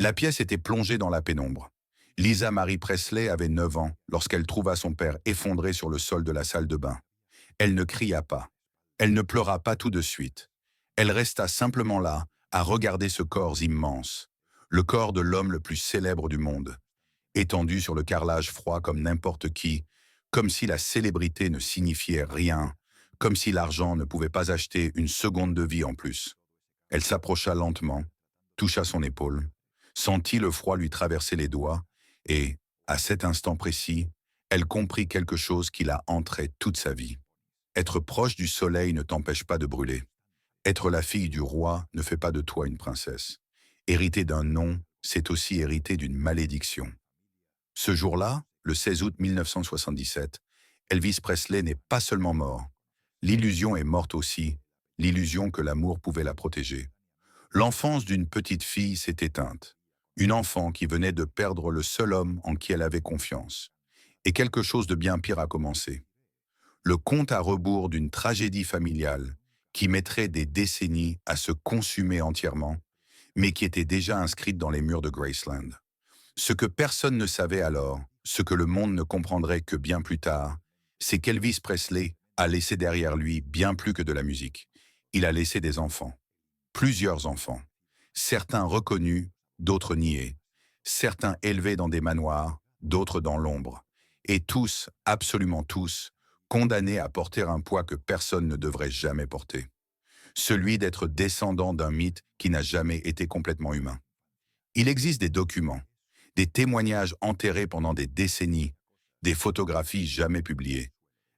La pièce était plongée dans la pénombre. Lisa Marie Presley avait 9 ans lorsqu'elle trouva son père effondré sur le sol de la salle de bain. Elle ne cria pas. Elle ne pleura pas tout de suite. Elle resta simplement là, à regarder ce corps immense. Le corps de l'homme le plus célèbre du monde. Étendu sur le carrelage froid comme n'importe qui, comme si la célébrité ne signifiait rien, comme si l'argent ne pouvait pas acheter une seconde de vie en plus. Elle s'approcha lentement, toucha son épaule, sentit le froid lui traverser les doigts, et, à cet instant précis, elle comprit quelque chose qui la hanterait toute sa vie. Être proche du soleil ne t'empêche pas de brûler. Être la fille du roi ne fait pas de toi une princesse. Hériter d'un nom, c'est aussi hériter d'une malédiction. Ce jour-là, le 16 août 1977, Elvis Presley n'est pas seulement mort. L'illusion est morte aussi, l'illusion que l'amour pouvait la protéger. L'enfance d'une petite fille s'est éteinte. Une enfant qui venait de perdre le seul homme en qui elle avait confiance. Et quelque chose de bien pire a commencé. Le compte à rebours d'une tragédie familiale qui mettrait des décennies à se consumer entièrement, mais qui était déjà inscrite dans les murs de Graceland. Ce que personne ne savait alors, ce que le monde ne comprendrait que bien plus tard, c'est qu'Elvis Presley a laissé derrière lui bien plus que de la musique. Il a laissé des enfants. Plusieurs enfants. Certains reconnus, d'autres niés. Certains élevés dans des manoirs, d'autres dans l'ombre. Et tous, absolument tous, condamnés à porter un poids que personne ne devrait jamais porter. Celui d'être descendant d'un mythe qui n'a jamais été complètement humain. Il existe des documents, des témoignages enterrés pendant des décennies, des photographies jamais publiées,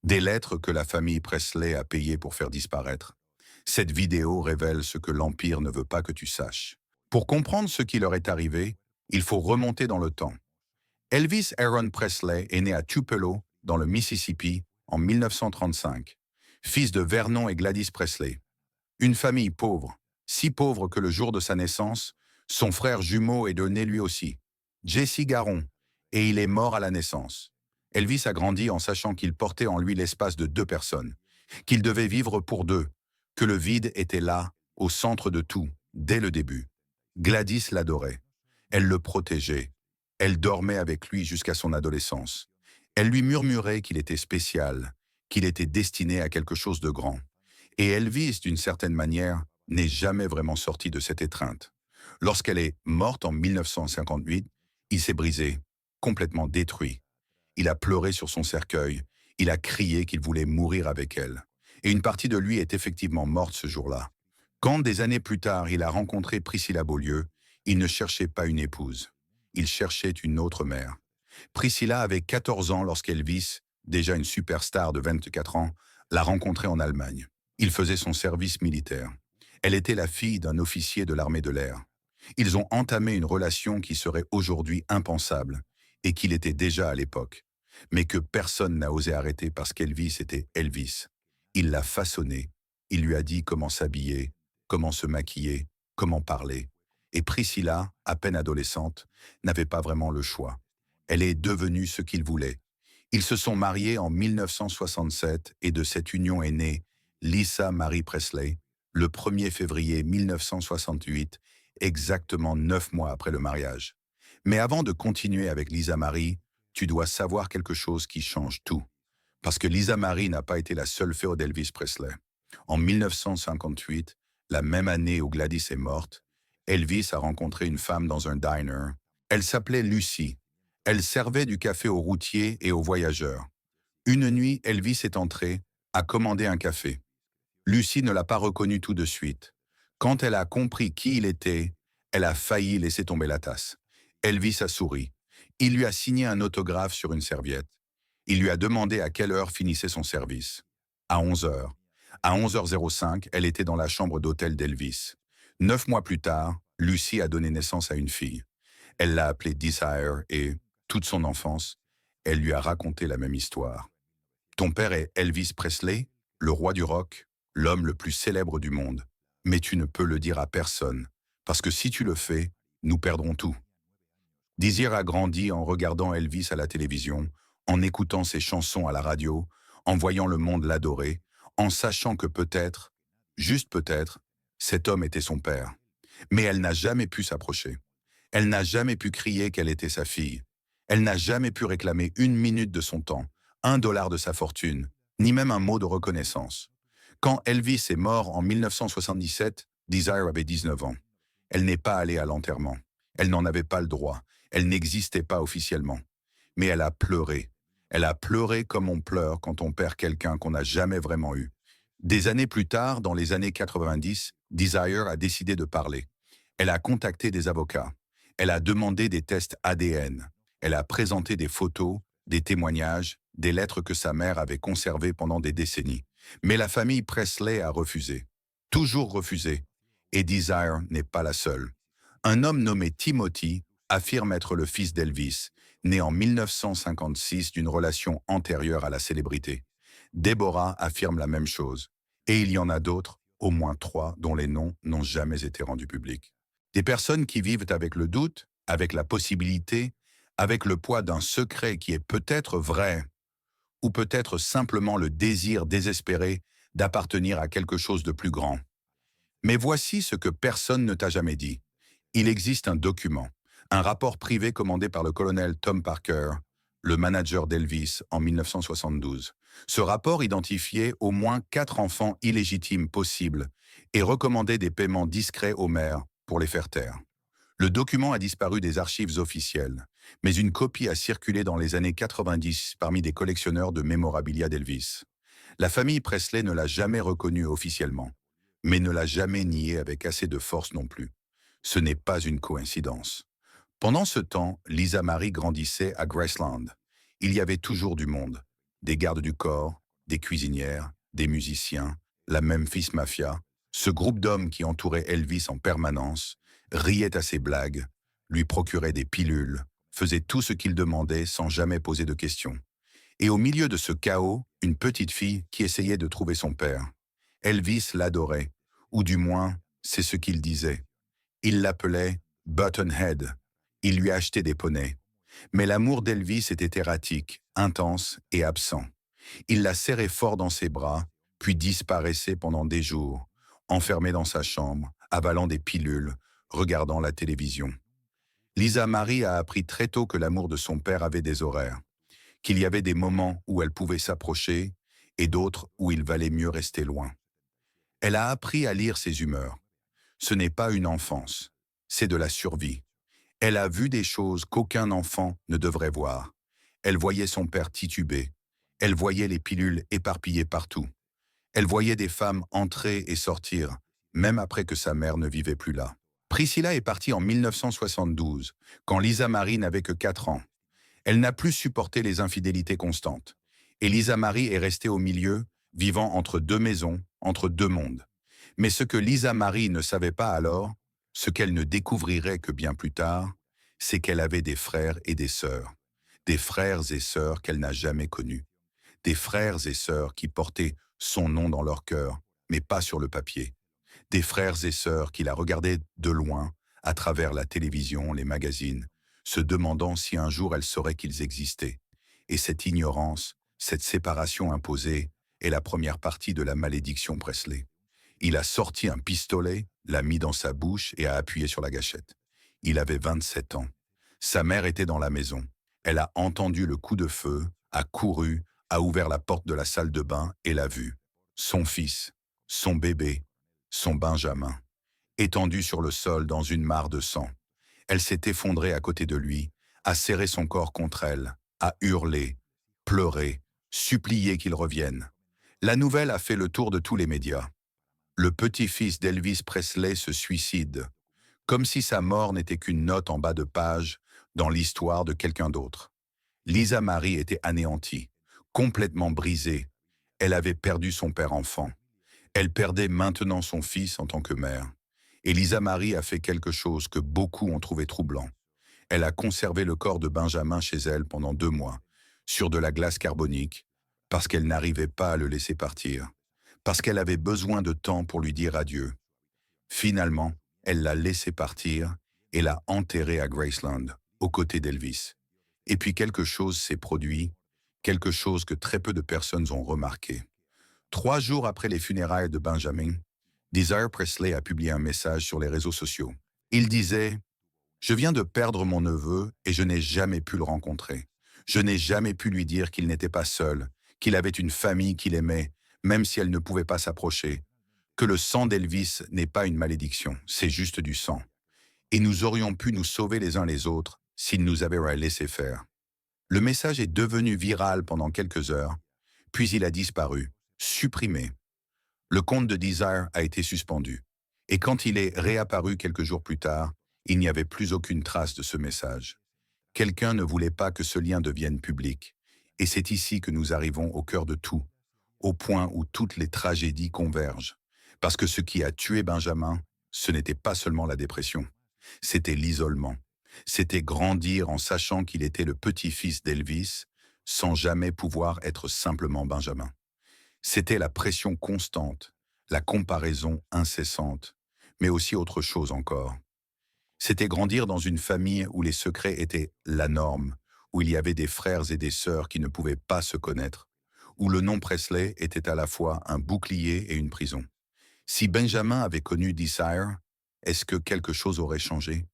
des lettres que la famille Presley a payées pour faire disparaître. Cette vidéo révèle ce que l'Empire ne veut pas que tu saches. Pour comprendre ce qui leur est arrivé, il faut remonter dans le temps. Elvis Aaron Presley est né à Tupelo, dans le Mississippi, en 1935, fils de Vernon et Gladys Presley. Une famille pauvre, si pauvre que le jour de sa naissance, son frère jumeau est né lui aussi, Jesse Garon, et il est mort à la naissance. Elvis a grandi en sachant qu'il portait en lui l'espace de 2 personnes, qu'il devait vivre pour 2, que le vide était là, au centre de tout, dès le début. Gladys l'adorait. Elle le protégeait. Elle dormait avec lui jusqu'à son adolescence. Elle lui murmurait qu'il était spécial, qu'il était destiné à quelque chose de grand. Et Elvis, d'une certaine manière, n'est jamais vraiment sorti de cette étreinte. Lorsqu'elle est morte en 1958, il s'est brisé, complètement détruit. Il a pleuré sur son cercueil, il a crié qu'il voulait mourir avec elle. Et une partie de lui est effectivement morte ce jour-là. Quand, des années plus tard, il a rencontré Priscilla Beaulieu, il ne cherchait pas une épouse. Il cherchait une autre mère. Priscilla avait 14 ans lorsqu'Elvis, déjà une superstar de 24 ans, l'a rencontrée en Allemagne. Il faisait son service militaire. Elle était la fille d'un officier de l'armée de l'air. Ils ont entamé une relation qui serait aujourd'hui impensable, et qu'il était déjà à l'époque, mais que personne n'a osé arrêter parce qu'Elvis était Elvis. Il l'a façonné, il lui a dit comment s'habiller, comment se maquiller, comment parler. Et Priscilla, à peine adolescente, n'avait pas vraiment le choix. Elle est devenue ce qu'il voulait. Ils se sont mariés en 1967 et de cette union est née Lisa Marie Presley, le 1er février 1968, exactement 9 mois après le mariage. Mais avant de continuer avec Lisa Marie, tu dois savoir quelque chose qui change tout. Parce que Lisa Marie n'a pas été la seule fille d'Elvis Presley. En 1958, la même année où Gladys est morte, Elvis a rencontré une femme dans un diner. Elle s'appelait Lucy. Elle servait du café aux routiers et aux voyageurs. Une nuit, Elvis est entré, a commandé un café. Lucy ne l'a pas reconnu tout de suite. Quand elle a compris qui il était, elle a failli laisser tomber la tasse. Elvis a souri. Il lui a signé un autographe sur une serviette. Il lui a demandé à quelle heure finissait son service. À 11 heures. À 11h05, elle était dans la chambre d'hôtel d'Elvis. 9 mois plus tard, Lucy a donné naissance à une fille. Elle l'a appelée Desire et, toute son enfance, elle lui a raconté la même histoire. Ton père est Elvis Presley, le roi du rock, l'homme le plus célèbre du monde. Mais tu ne peux le dire à personne, parce que si tu le fais, nous perdrons tout. Desire a grandi en regardant Elvis à la télévision, en écoutant ses chansons à la radio, en voyant le monde l'adorer, en sachant que peut-être, juste peut-être, cet homme était son père. Mais elle n'a jamais pu s'approcher. Elle n'a jamais pu crier qu'elle était sa fille. Elle n'a jamais pu réclamer 1 minute de son temps, 1 dollar de sa fortune, ni même un mot de reconnaissance. Quand Elvis est mort en 1977, Desire avait 19 ans. Elle n'est pas allée à l'enterrement. Elle n'en avait pas le droit. Elle n'existait pas officiellement. Mais elle a pleuré. Elle a pleuré comme on pleure quand on perd quelqu'un qu'on n'a jamais vraiment eu. Des années plus tard, dans les années 90, Desire a décidé de parler. Elle a contacté des avocats. Elle a demandé des tests ADN. Elle a présenté des photos, des témoignages, des lettres que sa mère avait conservées pendant des décennies. Mais la famille Presley a refusé. Toujours refusé. Et Desire n'est pas la seule. Un homme nommé Timothy affirme être le fils d'Elvis, né en 1956 d'une relation antérieure à la célébrité. Deborah affirme la même chose. Et il y en a d'autres, au moins 3, dont les noms n'ont jamais été rendus publics. Des personnes qui vivent avec le doute, avec la possibilité, avec le poids d'un secret qui est peut-être vrai, ou peut-être simplement le désir désespéré d'appartenir à quelque chose de plus grand. Mais voici ce que personne ne t'a jamais dit. Il existe un document, un rapport privé commandé par le colonel Tom Parker, le manager d'Elvis, en 1972. Ce rapport identifiait au moins 4 enfants illégitimes possibles et recommandait des paiements discrets aux mères pour les faire taire. Le document a disparu des archives officielles, mais une copie a circulé dans les années 90 parmi des collectionneurs de mémorabilia d'Elvis. La famille Presley ne l'a jamais reconnu officiellement, mais ne l'a jamais nié avec assez de force non plus. Ce n'est pas une coïncidence. Pendant ce temps, Lisa Marie grandissait à Graceland. Il y avait toujours du monde. Des gardes du corps, des cuisinières, des musiciens, la Memphis Mafia, ce groupe d'hommes qui entourait Elvis en permanence, riait à ses blagues, lui procurait des pilules, faisait tout ce qu'il demandait sans jamais poser de questions. Et au milieu de ce chaos, une petite fille qui essayait de trouver son père. Elvis l'adorait, ou du moins, c'est ce qu'il disait. Il l'appelait Buttonhead. Il lui achetait des poneys. Mais l'amour d'Elvis était erratique, intense et absent. Il la serrait fort dans ses bras, puis disparaissait pendant des jours, enfermé dans sa chambre, avalant des pilules, regardant la télévision. Lisa Marie a appris très tôt que l'amour de son père avait des horaires, qu'il y avait des moments où elle pouvait s'approcher et d'autres où il valait mieux rester loin. Elle a appris à lire ses humeurs. Ce n'est pas une enfance, c'est de la survie. Elle a vu des choses qu'aucun enfant ne devrait voir. Elle voyait son père tituber. Elle voyait les pilules éparpillées partout. Elle voyait des femmes entrer et sortir, même après que sa mère ne vivait plus là. Priscilla est partie en 1972, quand Lisa Marie n'avait que 4 ans. Elle n'a plus supporté les infidélités constantes. Et Lisa Marie est restée au milieu, vivant entre 2 maisons, entre 2 mondes. Mais ce que Lisa Marie ne savait pas alors, ce qu'elle ne découvrirait que bien plus tard, c'est qu'elle avait des frères et des sœurs. Des frères et sœurs qu'elle n'a jamais connus. Des frères et sœurs qui portaient son nom dans leur cœur, mais pas sur le papier. Des frères et sœurs qui la regardaient de loin, à travers la télévision, les magazines, se demandant si un jour elle saurait qu'ils existaient. Et cette ignorance, cette séparation imposée, est la première partie de la malédiction Presley. Il a sorti un pistolet, l'a mis dans sa bouche et a appuyé sur la gâchette. Il avait 27 ans. Sa mère était dans la maison. Elle a entendu le coup de feu, a couru, a ouvert la porte de la salle de bain et l'a vu. Son fils, son bébé, son Benjamin, étendu sur le sol dans une mare de sang. Elle s'est effondrée à côté de lui, a serré son corps contre elle, a hurlé, pleuré, supplié qu'il revienne. La nouvelle a fait le tour de tous les médias. Le petit-fils d'Elvis Presley se suicide, comme si sa mort n'était qu'une note en bas de page dans l'histoire de quelqu'un d'autre. Lisa Marie était anéantie, complètement brisée. Elle avait perdu son père enfant. Elle perdait maintenant son fils en tant que mère. Et Lisa Marie a fait quelque chose que beaucoup ont trouvé troublant. Elle a conservé le corps de Benjamin chez elle pendant 2 mois, sur de la glace carbonique, parce qu'elle n'arrivait pas à le laisser partir, parce qu'elle avait besoin de temps pour lui dire adieu. Finalement, elle l'a laissé partir et l'a enterré à Graceland, aux côtés d'Elvis. Et puis quelque chose s'est produit, quelque chose que très peu de personnes ont remarqué. 3 jours après les funérailles de Benjamin, Desire Presley a publié un message sur les réseaux sociaux. Il disait « Je viens de perdre mon neveu et je n'ai jamais pu le rencontrer. Je n'ai jamais pu lui dire qu'il n'était pas seul, qu'il avait une famille qu'il aimait, même si elle ne pouvait pas s'approcher, que le sang d'Elvis n'est pas une malédiction, c'est juste du sang. Et nous aurions pu nous sauver les uns les autres s'il nous avait laissé faire. Le message est devenu viral pendant quelques heures, puis il a disparu, supprimé. Le compte de Desire a été suspendu. Et quand il est réapparu quelques jours plus tard, il n'y avait plus aucune trace de ce message. Quelqu'un ne voulait pas que ce lien devienne public. Et c'est ici que nous arrivons au cœur de tout, au point où toutes les tragédies convergent. Parce que ce qui a tué Benjamin, ce n'était pas seulement la dépression, c'était l'isolement. C'était grandir en sachant qu'il était le petit-fils d'Elvis, sans jamais pouvoir être simplement Benjamin. C'était la pression constante, la comparaison incessante, mais aussi autre chose encore. C'était grandir dans une famille où les secrets étaient la norme, où il y avait des frères et des sœurs qui ne pouvaient pas se connaître, où le nom Presley était à la fois un bouclier et une prison. Si Benjamin avait connu Desire, est-ce que quelque chose aurait changé?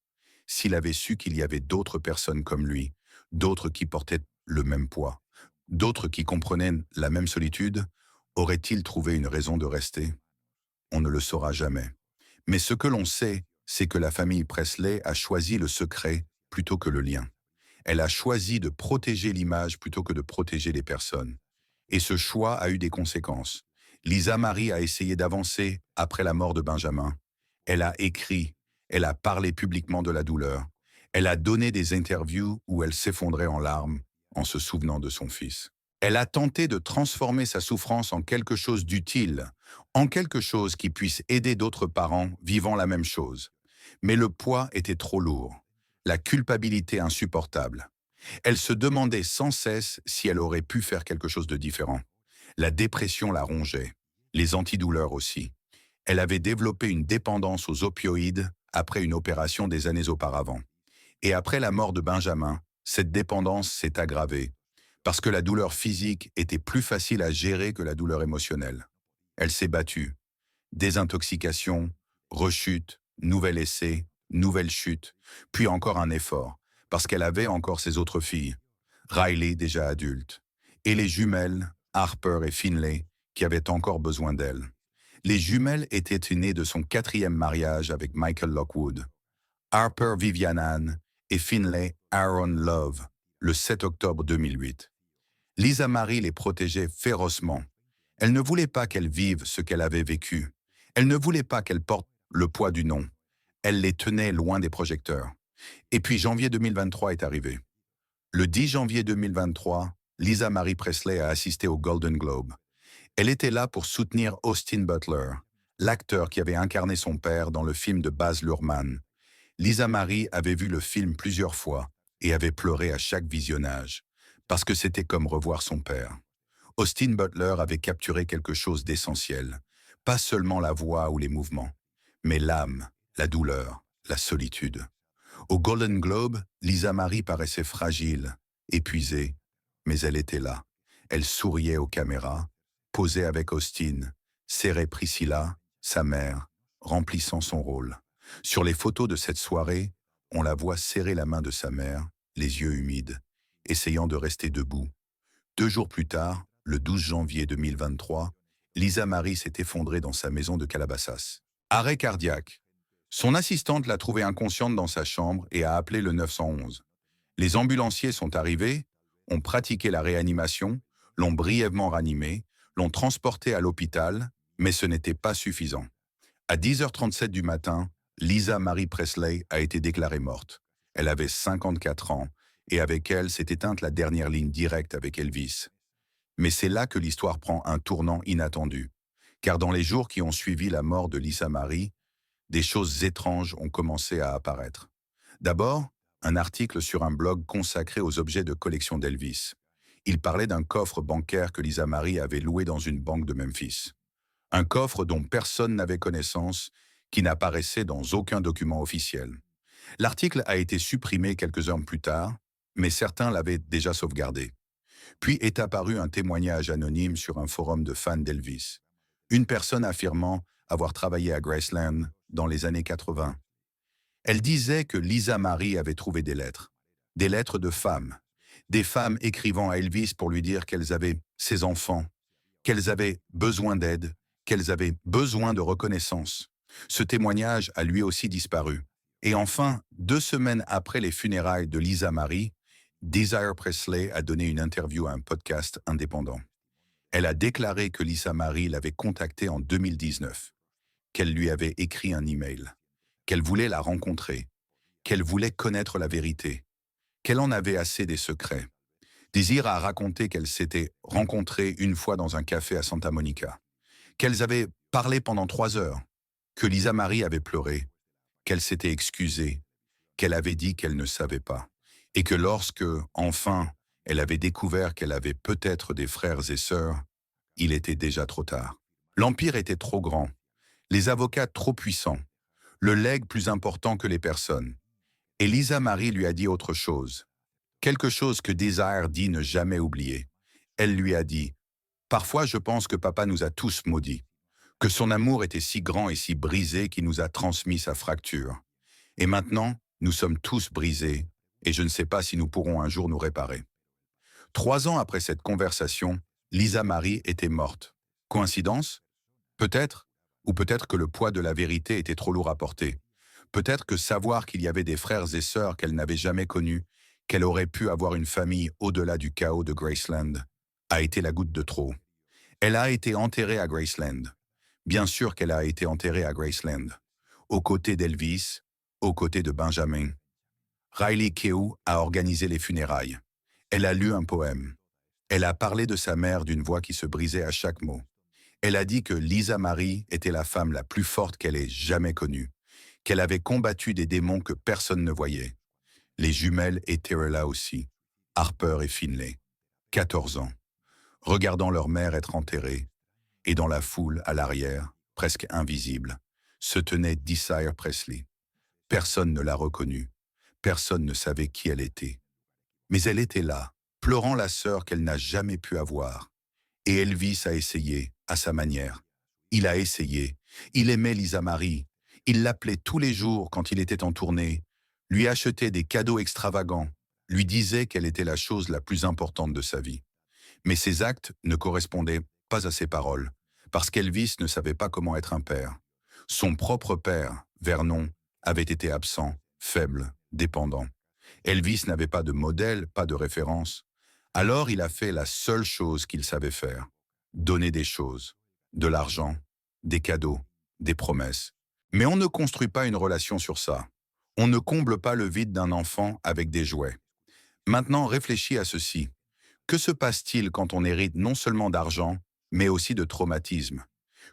S'il avait su qu'il y avait d'autres personnes comme lui, d'autres qui portaient le même poids, d'autres qui comprenaient la même solitude, aurait-il trouvé une raison de rester? On ne le saura jamais. Mais ce que l'on sait, c'est que la famille Presley a choisi le secret plutôt que le lien. Elle a choisi de protéger l'image plutôt que de protéger les personnes. Et ce choix a eu des conséquences. Lisa Marie a essayé d'avancer après la mort de Benjamin. Elle a écrit, elle a parlé publiquement de la douleur. Elle a donné des interviews où elle s'effondrait en larmes en se souvenant de son fils. Elle a tenté de transformer sa souffrance en quelque chose d'utile, en quelque chose qui puisse aider d'autres parents vivant la même chose. Mais le poids était trop lourd, la culpabilité insupportable. Elle se demandait sans cesse si elle aurait pu faire quelque chose de différent. La dépression la rongeait, les antidouleurs aussi. Elle avait développé une dépendance aux opioïdes après une opération des années auparavant. Et après la mort de Benjamin, cette dépendance s'est aggravée, parce que la douleur physique était plus facile à gérer que la douleur émotionnelle. Elle s'est battue. Désintoxication, rechute, nouvel essai, nouvelle chute, puis encore un effort, parce qu'elle avait encore ses autres filles, Riley déjà adulte, et les jumelles, Harper et Finlay, qui avaient encore besoin d'elle. Les jumelles étaient nées de son 4e mariage avec Michael Lockwood. Harper Vivian Ann et Finlay Aaron Love, le 7 octobre 2008. Lisa Marie les protégeait férocement. Elle ne voulait pas qu'elles vivent ce qu'elle avait vécu. Elle ne voulait pas qu'elles portent le poids du nom. Elle les tenait loin des projecteurs. Et puis janvier 2023 est arrivé. Le 10 janvier 2023, Lisa Marie Presley a assisté au Golden Globe. Elle était là pour soutenir Austin Butler, l'acteur qui avait incarné son père dans le film de Baz Luhrmann. Lisa Marie avait vu le film plusieurs fois et avait pleuré à chaque visionnage, parce que c'était comme revoir son père. Austin Butler avait capturé quelque chose d'essentiel, pas seulement la voix ou les mouvements, mais l'âme, la douleur, la solitude. Au Golden Globe, Lisa Marie paraissait fragile, épuisée, mais elle était là. Elle souriait aux caméras, posait avec Austin, serrait Priscilla, sa mère, remplissant son rôle. Sur les photos de cette soirée, on la voit serrer la main de sa mère, les yeux humides, essayant de rester debout. 2 jours plus tard, le 12 janvier 2023, Lisa Marie s'est effondrée dans sa maison de Calabasas. Arrêt cardiaque. Son assistante l'a trouvée inconsciente dans sa chambre et a appelé le 911. Les ambulanciers sont arrivés, ont pratiqué la réanimation, l'ont brièvement ranimée, l'ont transportée à l'hôpital, mais ce n'était pas suffisant. À 10h37 du matin, Lisa Marie Presley a été déclarée morte. Elle avait 54 ans et avec elle s'est éteinte la dernière ligne directe avec Elvis. Mais c'est là que l'histoire prend un tournant inattendu. Car dans les jours qui ont suivi la mort de Lisa Marie, des choses étranges ont commencé à apparaître. D'abord, un article sur un blog consacré aux objets de collection d'Elvis. Il parlait d'un coffre bancaire que Lisa Marie avait loué dans une banque de Memphis. Un coffre dont personne n'avait connaissance, qui n'apparaissait dans aucun document officiel. L'article a été supprimé quelques heures plus tard, mais certains l'avaient déjà sauvegardé. Puis est apparu un témoignage anonyme sur un forum de fans d'Elvis. Une personne affirmant avoir travaillé à Graceland dans les années 80. Elle disait que Lisa Marie avait trouvé des lettres de femmes, des femmes écrivant à Elvis pour lui dire qu'elles avaient ses enfants, qu'elles avaient besoin d'aide, qu'elles avaient besoin de reconnaissance. Ce témoignage a lui aussi disparu. Et enfin, 2 semaines après les funérailles de Lisa Marie, Desire Presley a donné une interview à un podcast indépendant. Elle a déclaré que Lisa Marie l'avait contactée en 2019, qu'elle lui avait écrit un email, qu'elle voulait la rencontrer, qu'elle voulait connaître la vérité, qu'elle en avait assez des secrets. Desire a raconté qu'elles s'étaient rencontrées une fois dans un café à Santa Monica, qu'elles avaient parlé pendant 3 heures, que Lisa Marie avait pleuré, qu'elle s'était excusée, qu'elle avait dit qu'elle ne savait pas, et que lorsque, enfin, elle avait découvert qu'elle avait peut-être des frères et sœurs, il était déjà trop tard. L'empire était trop grand, les avocats trop puissants, le legs plus important que les personnes. Et Lisa Marie lui a dit autre chose, quelque chose que Desire dit ne jamais oublier. Elle lui a dit « Parfois je pense que papa nous a tous maudits, que son amour était si grand et si brisé qu'il nous a transmis sa fracture. Et maintenant, nous sommes tous brisés, et je ne sais pas si nous pourrons un jour nous réparer. » 3 ans après cette conversation, Lisa Marie était morte. Coïncidence? Peut-être. Ou peut-être que le poids de la vérité était trop lourd à porter. Peut-être que savoir qu'il y avait des frères et sœurs qu'elle n'avait jamais connus, qu'elle aurait pu avoir une famille au-delà du chaos de Graceland, a été la goutte de trop. Elle a été enterrée à Graceland. Bien sûr qu'elle a été enterrée à Graceland. Aux côtés d'Elvis, aux côtés de Benjamin. Riley Keough a organisé les funérailles. Elle a lu un poème. Elle a parlé de sa mère d'une voix qui se brisait à chaque mot. Elle a dit que Lisa Marie était la femme la plus forte qu'elle ait jamais connue, qu'elle avait combattu des démons que personne ne voyait. Les jumelles étaient là aussi, Harper et Finlay, 14 ans, regardant leur mère être enterrée, et dans la foule, à l'arrière, presque invisible, se tenait Desire Presley. Personne ne l'a reconnue, personne ne savait qui elle était. Mais elle était là, pleurant la sœur qu'elle n'a jamais pu avoir. Et Elvis a essayé, à sa manière. Il a essayé. Il aimait Lisa Marie. Il l'appelait tous les jours quand il était en tournée, lui achetait des cadeaux extravagants, lui disait qu'elle était la chose la plus importante de sa vie. Mais ses actes ne correspondaient pas à ses paroles, parce qu'Elvis ne savait pas comment être un père. Son propre père, Vernon, avait été absent, faible, dépendant. Elvis n'avait pas de modèle, pas de référence. Alors il a fait la seule chose qu'il savait faire, donner des choses, de l'argent, des cadeaux, des promesses. Mais on ne construit pas une relation sur ça. On ne comble pas le vide d'un enfant avec des jouets. Maintenant, réfléchis à ceci. Que se passe-t-il quand on hérite non seulement d'argent, mais aussi de traumatisme?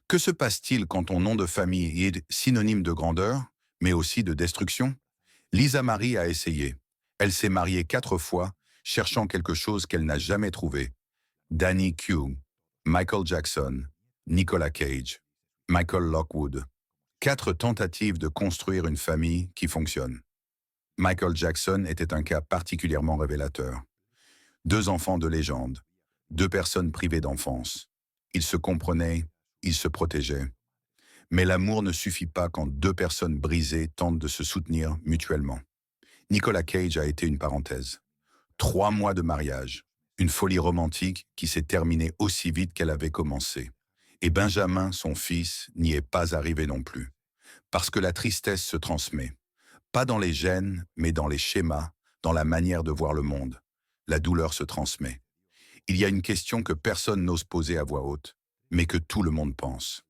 Que se passe-t-il quand ton nom de famille est synonyme de grandeur, mais aussi de destruction? Lisa Marie a essayé. Elle s'est mariée 4 fois, cherchant quelque chose qu'elle n'a jamais trouvé. Danny Keough, Michael Jackson, Nicolas Cage, Michael Lockwood. 4 tentatives de construire une famille qui fonctionne. Michael Jackson était un cas particulièrement révélateur. 2 enfants de légende, 2 personnes privées d'enfance. Ils se comprenaient, ils se protégeaient. Mais l'amour ne suffit pas quand 2 personnes brisées tentent de se soutenir mutuellement. Nicolas Cage a été une parenthèse. 3 mois de mariage, une folie romantique qui s'est terminée aussi vite qu'elle avait commencé. Et Benjamin, son fils, n'y est pas arrivé non plus. Parce que la tristesse se transmet. Pas dans les gènes, mais dans les schémas, dans la manière de voir le monde. La douleur se transmet. Il y a une question que personne n'ose poser à voix haute, mais que tout le monde pense.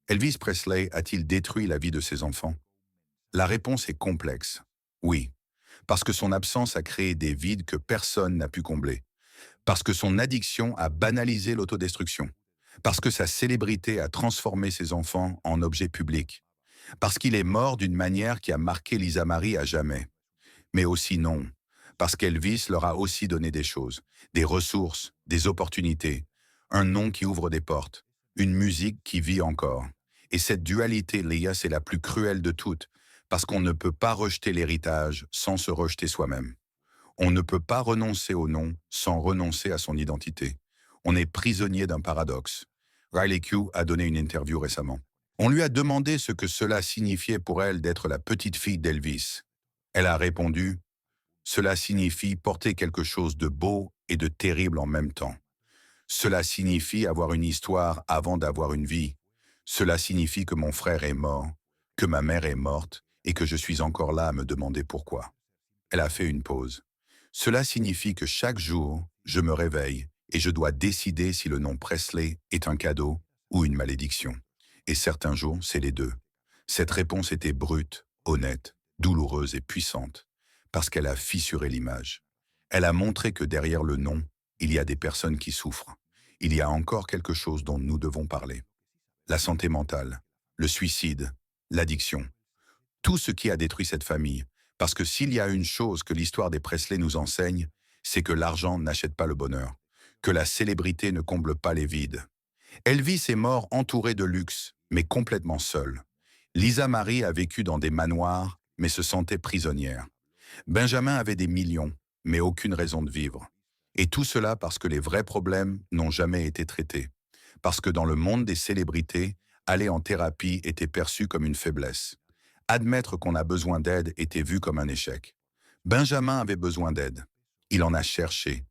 Elvis Presley a-t-il détruit la vie de ses enfants? La réponse est complexe. Oui, parce que son absence a créé des vides que personne n'a pu combler. Parce que son addiction a banalisé l'autodestruction. Parce que sa célébrité a transformé ses enfants en objets publics. Parce qu'il est mort d'une manière qui a marqué Lisa Marie à jamais. Mais aussi non, parce qu'Elvis leur a aussi donné des choses, des ressources, des opportunités, un nom qui ouvre des portes, une musique qui vit encore. Et cette dualité, Léa, c'est la plus cruelle de toutes, parce qu'on ne peut pas rejeter l'héritage sans se rejeter soi-même. On ne peut pas renoncer au nom sans renoncer à son identité. On est prisonnier d'un paradoxe. Riley Keough a donné une interview récemment. On lui a demandé ce que cela signifiait pour elle d'être la petite fille d'Elvis. Elle a répondu, cela signifie porter quelque chose de beau et de terrible en même temps. Cela signifie avoir une histoire avant d'avoir une vie. Cela signifie que mon frère est mort, que ma mère est morte et que je suis encore là à me demander pourquoi. Elle a fait une pause. Cela signifie que chaque jour, je me réveille et je dois décider si le nom Presley est un cadeau ou une malédiction. Et certains jours, c'est les deux. Cette réponse était brute, honnête, douloureuse et puissante, parce qu'elle a fissuré l'image. Elle a montré que derrière le nom, il y a des personnes qui souffrent. Il y a encore quelque chose dont nous devons parler. La santé mentale, le suicide, l'addiction. Tout ce qui a détruit cette famille. Parce que s'il y a une chose que l'histoire des Presley nous enseigne, c'est que l'argent n'achète pas le bonheur, que la célébrité ne comble pas les vides. Elvis est mort entouré de luxe, mais complètement seul. Lisa Marie a vécu dans des manoirs, mais se sentait prisonnière. Benjamin avait des millions, mais aucune raison de vivre. Et tout cela parce que les vrais problèmes n'ont jamais été traités. Parce que dans le monde des célébrités, aller en thérapie était perçu comme une faiblesse. Admettre qu'on a besoin d'aide était vu comme un échec. Benjamin avait besoin d'aide. Il en a cherché.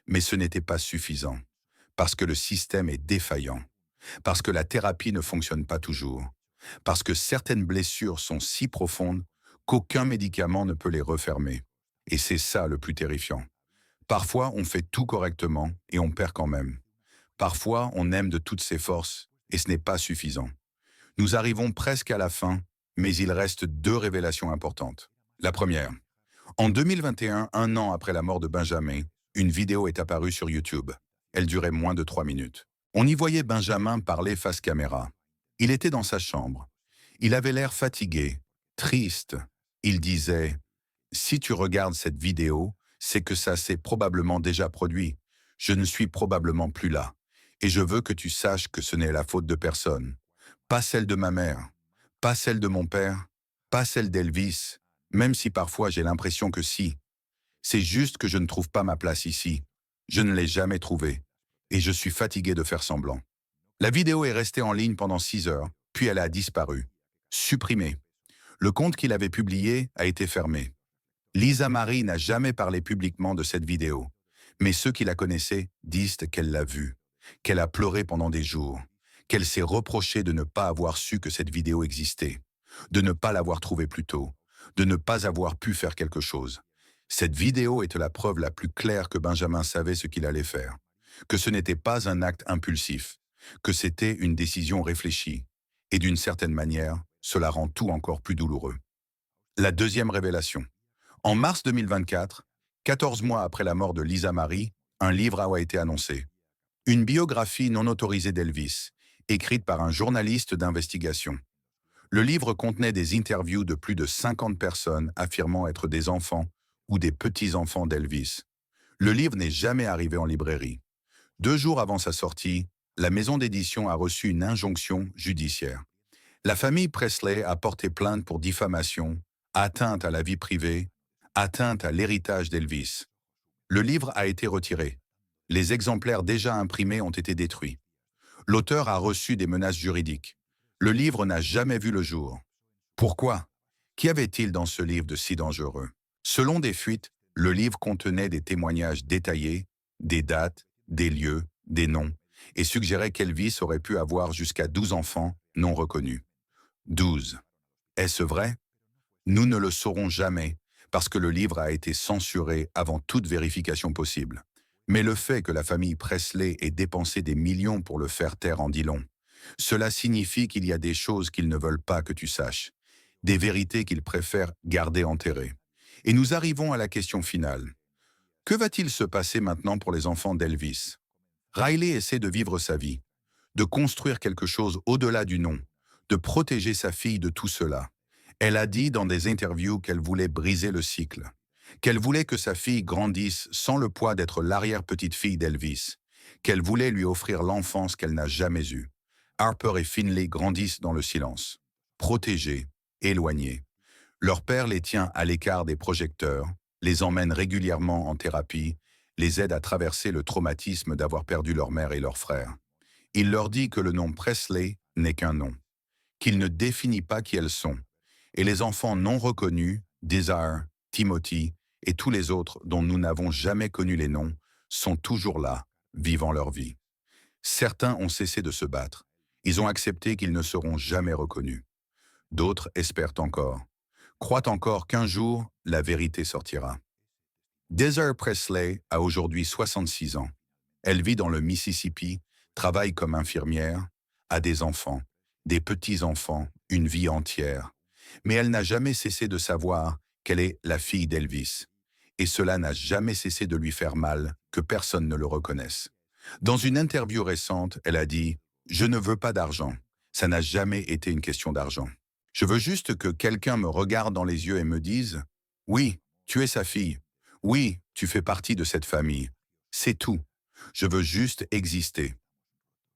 Mais ce n'était pas suffisant. Parce que le système est défaillant. Parce que la thérapie ne fonctionne pas toujours. Parce que certaines blessures sont si profondes qu'aucun médicament ne peut les refermer. Et c'est ça le plus terrifiant. Parfois, on fait tout correctement et on perd quand même. Parfois, on aime de toutes ses forces et ce n'est pas suffisant. Nous arrivons presque à la fin, mais il reste deux révélations importantes. La première. En 2021, un an après la mort de Benjamin, une vidéo est apparue sur YouTube. Elle durait moins de 3 minutes. On y voyait Benjamin parler face caméra. Il était dans sa chambre. Il avait l'air fatigué, triste. Il disait « Si tu regardes cette vidéo, c'est que ça s'est probablement déjà produit. Je ne suis probablement plus là. Et je veux que tu saches que ce n'est la faute de personne. Pas celle de ma mère, pas celle de mon père, pas celle d'Elvis, même si parfois j'ai l'impression que si. C'est juste que je ne trouve pas ma place ici. Je ne l'ai jamais trouvée. Et je suis fatigué de faire semblant. » La vidéo est restée en ligne pendant 6 heures, puis elle a disparu. Supprimée. Le compte qu'il avait publié a été fermé. Lisa Marie n'a jamais parlé publiquement de cette vidéo, mais ceux qui la connaissaient disent qu'elle l'a vue, qu'elle a pleuré pendant des jours, qu'elle s'est reproché de ne pas avoir su que cette vidéo existait, de ne pas l'avoir trouvée plus tôt, de ne pas avoir pu faire quelque chose. Cette vidéo est la preuve la plus claire que Benjamin savait ce qu'il allait faire, que ce n'était pas un acte impulsif, que c'était une décision réfléchie. Et d'une certaine manière, cela rend tout encore plus douloureux. La deuxième révélation. En mars 2024, 14 mois après la mort de Lisa Marie, un livre a été annoncé. Une biographie non autorisée d'Elvis, écrite par un journaliste d'investigation. Le livre contenait des interviews de plus de 50 personnes affirmant être des enfants ou des petits-enfants d'Elvis. Le livre n'est jamais arrivé en librairie. 2 jours avant sa sortie, la maison d'édition a reçu une injonction judiciaire. La famille Presley a porté plainte pour diffamation, atteinte à la vie privée, atteinte à l'héritage d'Elvis. Le livre a été retiré. Les exemplaires déjà imprimés ont été détruits. L'auteur a reçu des menaces juridiques. Le livre n'a jamais vu le jour. Pourquoi? Qu'y avait-il dans ce livre de si dangereux? Selon des fuites, le livre contenait des témoignages détaillés, des dates, des lieux, des noms, et suggérait qu'Elvis aurait pu avoir jusqu'à 12 enfants non reconnus. 12. Est-ce vrai? Nous ne le saurons jamais, parce que le livre a été censuré avant toute vérification possible. Mais le fait que la famille Presley ait dépensé des millions pour le faire taire en dit long. Cela signifie qu'il y a des choses qu'ils ne veulent pas que tu saches, des vérités qu'ils préfèrent garder enterrées. Et nous arrivons à la question finale. Que va-t-il se passer maintenant pour les enfants d'Elvis? Riley essaie de vivre sa vie, de construire quelque chose au-delà du nom, de protéger sa fille de tout cela. Elle a dit dans des interviews qu'elle voulait briser le cycle, qu'elle voulait que sa fille grandisse sans le poids d'être l'arrière-petite-fille d'Elvis, qu'elle voulait lui offrir l'enfance qu'elle n'a jamais eue. Harper et Finley grandissent dans le silence, protégés, éloignés. Leur père les tient à l'écart des projecteurs, les emmène régulièrement en thérapie, les aide à traverser le traumatisme d'avoir perdu leur mère et leur frère. Il leur dit que le nom Presley n'est qu'un nom, qu'il ne définit pas qui elles sont. Et les enfants non reconnus, Desire, Timothy et tous les autres dont nous n'avons jamais connu les noms, sont toujours là, vivant leur vie. Certains ont cessé de se battre. Ils ont accepté qu'ils ne seront jamais reconnus. D'autres espèrent encore, croient encore qu'un jour, la vérité sortira. Desire Presley a aujourd'hui 66 ans. Elle vit dans le Mississippi, travaille comme infirmière, a des enfants, des petits-enfants, une vie entière. Mais elle n'a jamais cessé de savoir qu'elle est la fille d'Elvis. Et cela n'a jamais cessé de lui faire mal que personne ne le reconnaisse. Dans une interview récente, elle a dit « Je ne veux pas d'argent. Ça n'a jamais été une question d'argent. Je veux juste que quelqu'un me regarde dans les yeux et me dise « Oui, tu es sa fille. Oui, tu fais partie de cette famille. C'est tout. Je veux juste exister. »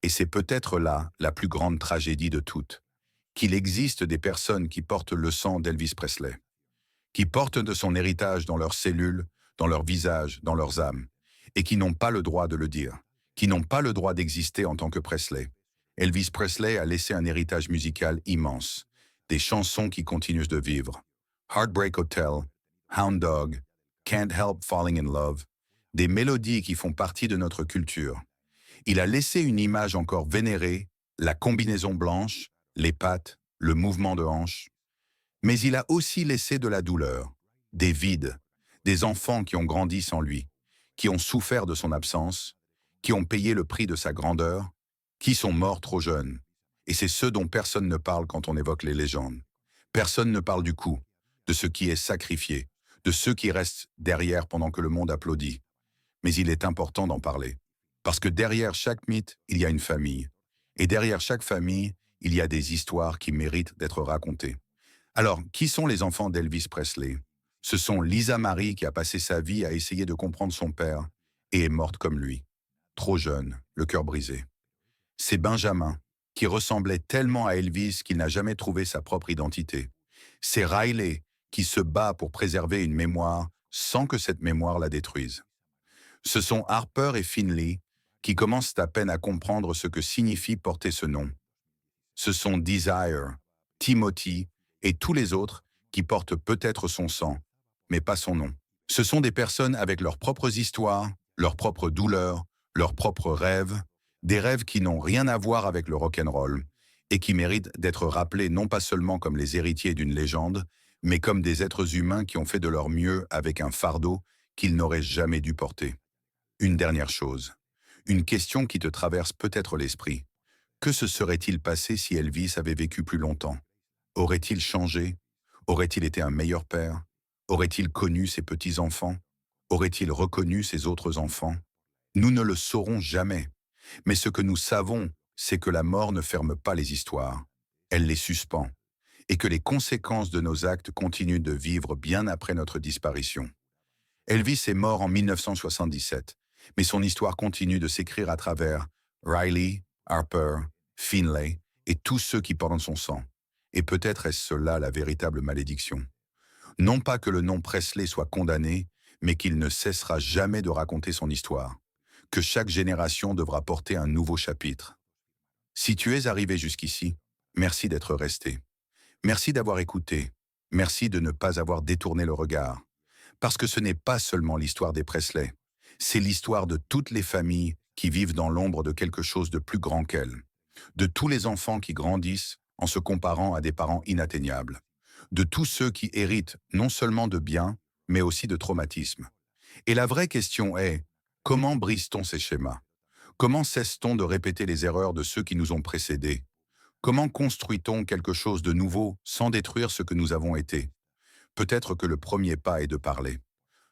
Et c'est peut-être là la plus grande tragédie de toutes, qu'il existe des personnes qui portent le sang d'Elvis Presley, qui portent de son héritage dans leurs cellules, dans leur visage, dans leurs âmes, et qui n'ont pas le droit de le dire, qui n'ont pas le droit d'exister en tant que Presley. Elvis Presley a laissé un héritage musical immense, des chansons qui continuent de vivre. Heartbreak Hotel, Hound Dog, Can't Help Falling in Love, des mélodies qui font partie de notre culture. Il a laissé une image encore vénérée, la combinaison blanche, les pattes, le mouvement de hanche. Mais il a aussi laissé de la douleur, des vides, des enfants qui ont grandi sans lui, qui ont souffert de son absence, qui ont payé le prix de sa grandeur, qui sont morts trop jeunes. Et c'est ce dont personne ne parle quand on évoque les légendes. Personne ne parle du coup, de ce qui est sacrifié, de ceux qui restent derrière pendant que le monde applaudit. Mais il est important d'en parler. Parce que derrière chaque mythe, il y a une famille. Et derrière chaque famille, il y a des histoires qui méritent d'être racontées. Alors, qui sont les enfants d'Elvis Presley? Ce sont Lisa Marie qui a passé sa vie à essayer de comprendre son père et est morte comme lui. Trop jeune, le cœur brisé. C'est Benjamin, qui ressemblait tellement à Elvis qu'il n'a jamais trouvé sa propre identité. C'est Riley, qui se bat pour préserver une mémoire sans que cette mémoire la détruise. Ce sont Harper et Finley, qui commencent à peine à comprendre ce que signifie porter ce nom. Ce sont Desire, Timothy et tous les autres qui portent peut-être son sang, mais pas son nom. Ce sont des personnes avec leurs propres histoires, leurs propres douleurs, leurs propres rêves, des rêves qui n'ont rien à voir avec le rock'n'roll et qui méritent d'être rappelés non pas seulement comme les héritiers d'une légende, mais comme des êtres humains qui ont fait de leur mieux avec un fardeau qu'ils n'auraient jamais dû porter. Une dernière chose, une question qui te traverse peut-être l'esprit. Que se serait-il passé si Elvis avait vécu plus longtemps? Aurait-il changé? Aurait-il été un meilleur père? Aurait-il connu ses petits-enfants? Aurait-il reconnu ses autres enfants? Nous ne le saurons jamais. Mais ce que nous savons, c'est que la mort ne ferme pas les histoires. Elle les suspend. Et que les conséquences de nos actes continuent de vivre bien après notre disparition. Elvis est mort en 1977, mais son histoire continue de s'écrire à travers Riley, Harper, Finlay et tous ceux qui portent son sang. Et peut-être est-ce cela la véritable malédiction. Non pas que le nom Presley soit condamné, mais qu'il ne cessera jamais de raconter son histoire. Que chaque génération devra porter un nouveau chapitre. Si tu es arrivé jusqu'ici, merci d'être resté. Merci d'avoir écouté. Merci de ne pas avoir détourné le regard. Parce que ce n'est pas seulement l'histoire des Presley, c'est l'histoire de toutes les familles qui vivent dans l'ombre de quelque chose de plus grand qu'elles. De tous les enfants qui grandissent en se comparant à des parents inatteignables. De tous ceux qui héritent non seulement de biens, mais aussi de traumatismes. Et la vraie question est, comment brise-t-on ces schémas? Comment cesse-t-on de répéter les erreurs de ceux qui nous ont précédés? Comment construit-on quelque chose de nouveau sans détruire ce que nous avons été? Peut-être que le premier pas est de parler,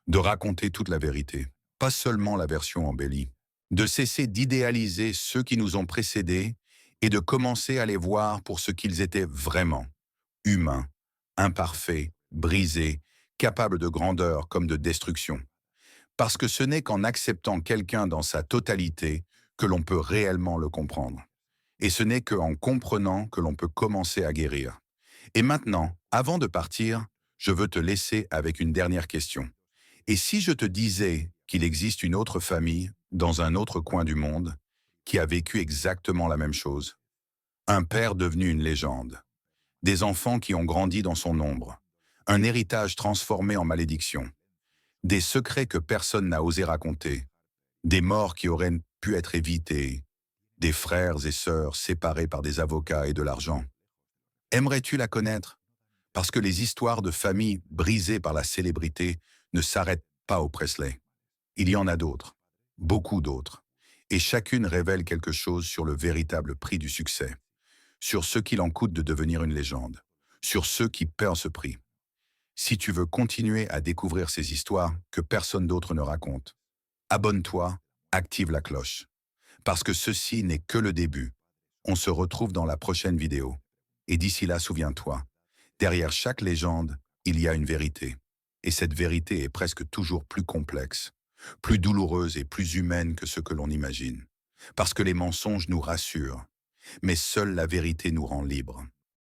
de raconter toute la vérité, pas seulement la version embellie, de cesser d'idéaliser ceux qui nous ont précédés et de commencer à les voir pour ce qu'ils étaient vraiment, humains, imparfaits, brisés, capables de grandeur comme de destruction. Parce que ce n'est qu'en acceptant quelqu'un dans sa totalité que l'on peut réellement le comprendre. Et ce n'est qu'en comprenant que l'on peut commencer à guérir. Et maintenant, avant de partir, je veux te laisser avec une dernière question. Et si je te disais qu'il existe une autre famille, dans un autre coin du monde, qui a vécu exactement la même chose? Un père devenu une légende. Des enfants qui ont grandi dans son ombre. Un héritage transformé en malédiction. Des secrets que personne n'a osé raconter. Des morts qui auraient pu être évitées. Des frères et sœurs séparés par des avocats et de l'argent. Aimerais-tu la connaître? Parce que les histoires de familles brisées par la célébrité ne s'arrêtent pas au Presley. Il y en a d'autres, beaucoup d'autres, et chacune révèle quelque chose sur le véritable prix du succès, sur ce qu'il en coûte de devenir une légende, sur ceux qui paient ce prix. Si tu veux continuer à découvrir ces histoires que personne d'autre ne raconte, abonne-toi, active la cloche, parce que ceci n'est que le début. On se retrouve dans la prochaine vidéo. Et d'ici là, souviens-toi, derrière chaque légende, il y a une vérité. Et cette vérité est presque toujours plus complexe, plus douloureuse et plus humaine que ce que l'on imagine. Parce que les mensonges nous rassurent, mais seule la vérité nous rend libres.